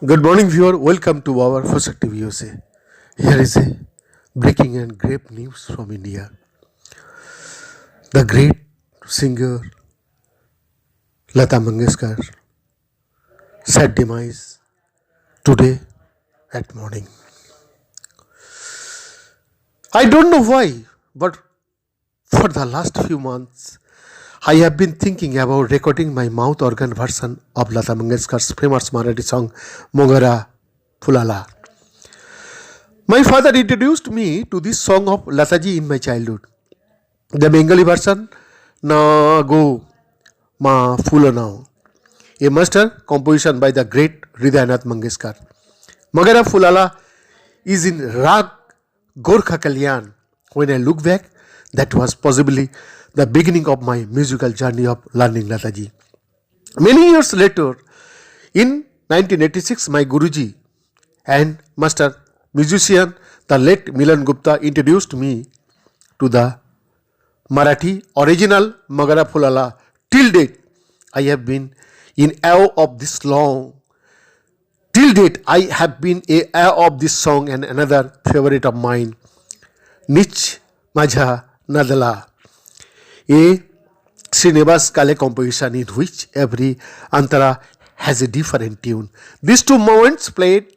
Good morning, viewer. Welcome to our first active USA. Here is a breaking and great news from India. The great singer Lata Mangeshkar sad demise today at morning. I don't know why, but for the last few months, I have been thinking about recording my mouth organ version of Lata Mangeshkar's famous Marathi song Mogara Fulala. My father introduced me to this song of Lataji in my childhood. The Bengali version, Na Go Ma Fulo Now, a master composition by the great Hridayanath Mangeshkar. Magara Fulala is in Rag Gorkha Kalyan. When I look back, that was possibly the beginning of my musical journey of learning Lataji. Many years later, in 1986, my Guruji and master musician, the late Milan Gupta, introduced me to the Marathi original Magara Fulala. Till date, I have been in awe of this song. Till date, I have been in awe of this song and another favorite of mine, Nich Majha Nadala, a Srinivas Kale composition in which every antara has a different tune. These two moments played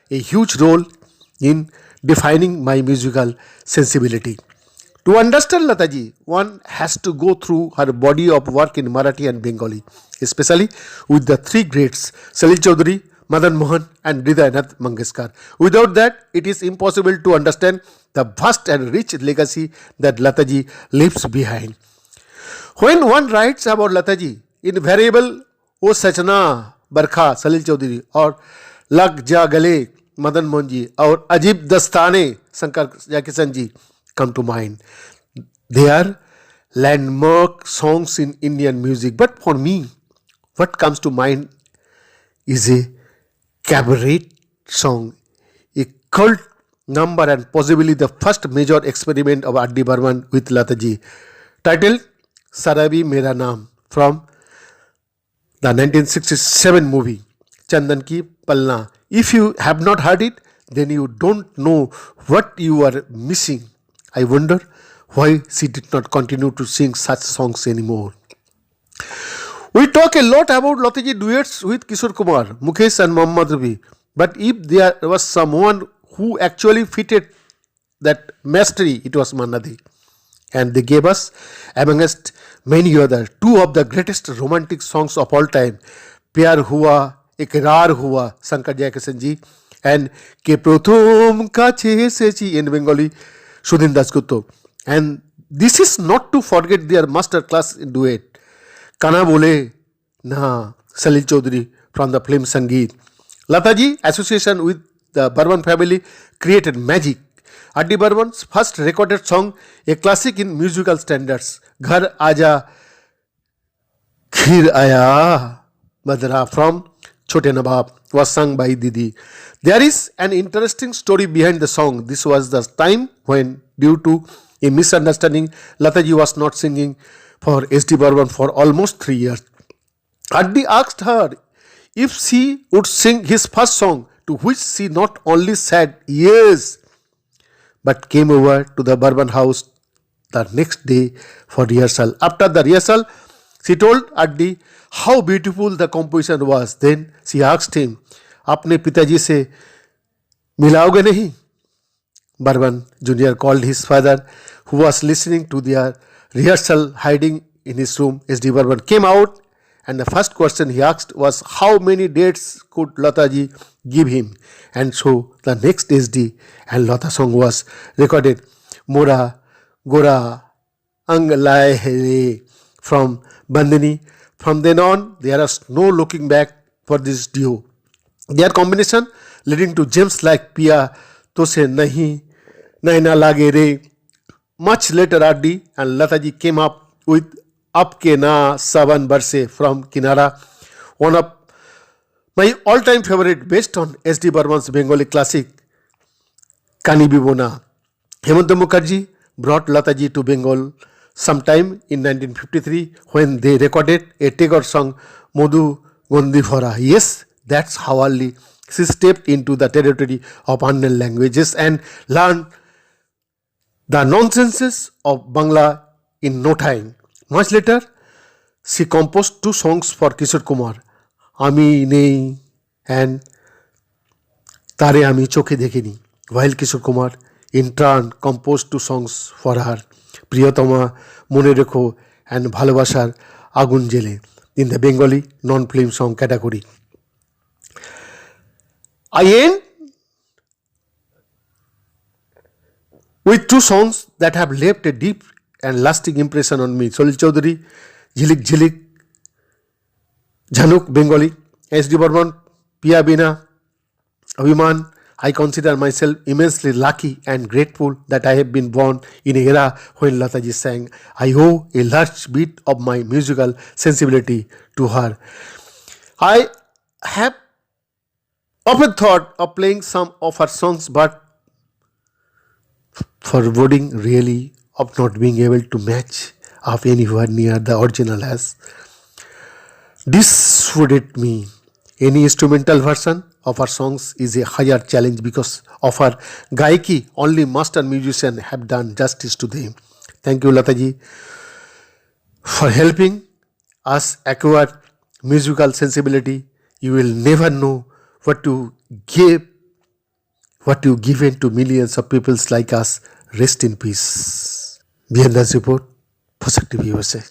a huge role in defining my musical sensibility. To understand Lataji, one has to go through her body of work in Marathi and Bengali, especially with the three greats, Salil Chaudhary, Madan Mohan and Hridayanath Mangeshkar. Without that, it is impossible to understand the vast and rich legacy that Lataji leaves behind. When one writes about Lataji, invariable O Sachna Barkha Salil Chaudhary or Lag Ja Gale Madan Mohan ji or Ajib Dastane Shankar Jakisan ji come to mind. They are landmark songs in Indian music. But for me, what comes to mind is a cabaret song, a cult number and possibly the first major experiment of R.D. Burman with Lataji, titled Sarabi Mera Naam from the 1967 movie Chandan Ki Palna. If you have not heard it, then you don't know what you are missing. I wonder why she did not continue to sing such songs anymore. We talk a lot about Lataji duets with Kishore Kumar, Mukesh and Mohammad Rafi. But if there was someone who actually fitted that mastery, it was Mannadi. And they gave us, amongst many other, two of the greatest romantic songs of all time, Pyar Hua, Ikrar Hua, Shankar Jayakisan ji, and Ke Prothom Kache Sechi in Bengali, Sudhin Dasgupta. And this is not to forget their master class in duet, Kana Bole Na, Salil Chaudhary from the film Sangeet. Lataji association with the Burman family created magic. R.D. Burman's first recorded song, a classic in musical standards, Ghar Aaja Khir Aaya Badra from Chote Nawab, was sung by Didi. There is an interesting story behind the song. This was the time when, due to a misunderstanding, Lataji was not singing for S.D. Burman for almost 3 years. R.D. asked her if she would sing his first song, to which she not only said yes, but came over to the Burman house the next day for rehearsal. After the rehearsal, she told R.D. how beautiful the composition was. Then she asked him, "Apne pitaji se milaoge nahi?" Burman Jr. called his father, who was listening to their rehearsal hiding in his room. S.D. Burman came out, and the first question he asked was how many dates could Lataji give him. And so the next S.D. and Lata song was recorded, Mora Gora Anglai Here from Bandini. From then on, there is no looking back for this duo. Their combination leading to gems like Pia Tose Nahi Naina Lage Re. Much later, R.D. and Lataji came up with Apke Na Saban Barse from Kinara, one of my all-time favorite based on S.D. Burman's Bengali classic Kani Bibona. Hemanta Mukherjee brought Lataji to Bengal sometime in 1953 when they recorded a Tagore song Modhu Gondi Phora. Yes, that's how early She stepped into the territory of unknown languages and learned the nonsenses of Bangla in no time. Much later, she composed two songs for Kishore Kumar, Ami Nei and Tare Ami Chokhe Dekhini, while Kishore Kumar in turn composed two songs for her, Priyotama, Mone Rekho and Bhalobashar Agun Jele in the Bengali non-film song category. I end with two songs that have left a deep and lasting impression on me. Solil Chaudhary, Jhilik Jhilik, Jhanuk Bengali, S.D. Burman, Pia Bina, Abhiman. I consider myself immensely lucky and grateful that I have been born in an era when Lataji sang. I owe a large bit of my musical sensibility to her. I have often thought of playing some of her songs, but foreboding really of not being able to match up anywhere near the original as. This would it me. Any instrumental version of her songs is a higher challenge because of her gaiki. Only master musicians have done justice to them. Thank you, Lataji, for helping us acquire musical sensibility. You will never know what to give, what you given to millions of peoples like us. Rest in peace. BN's report for Shakti USA.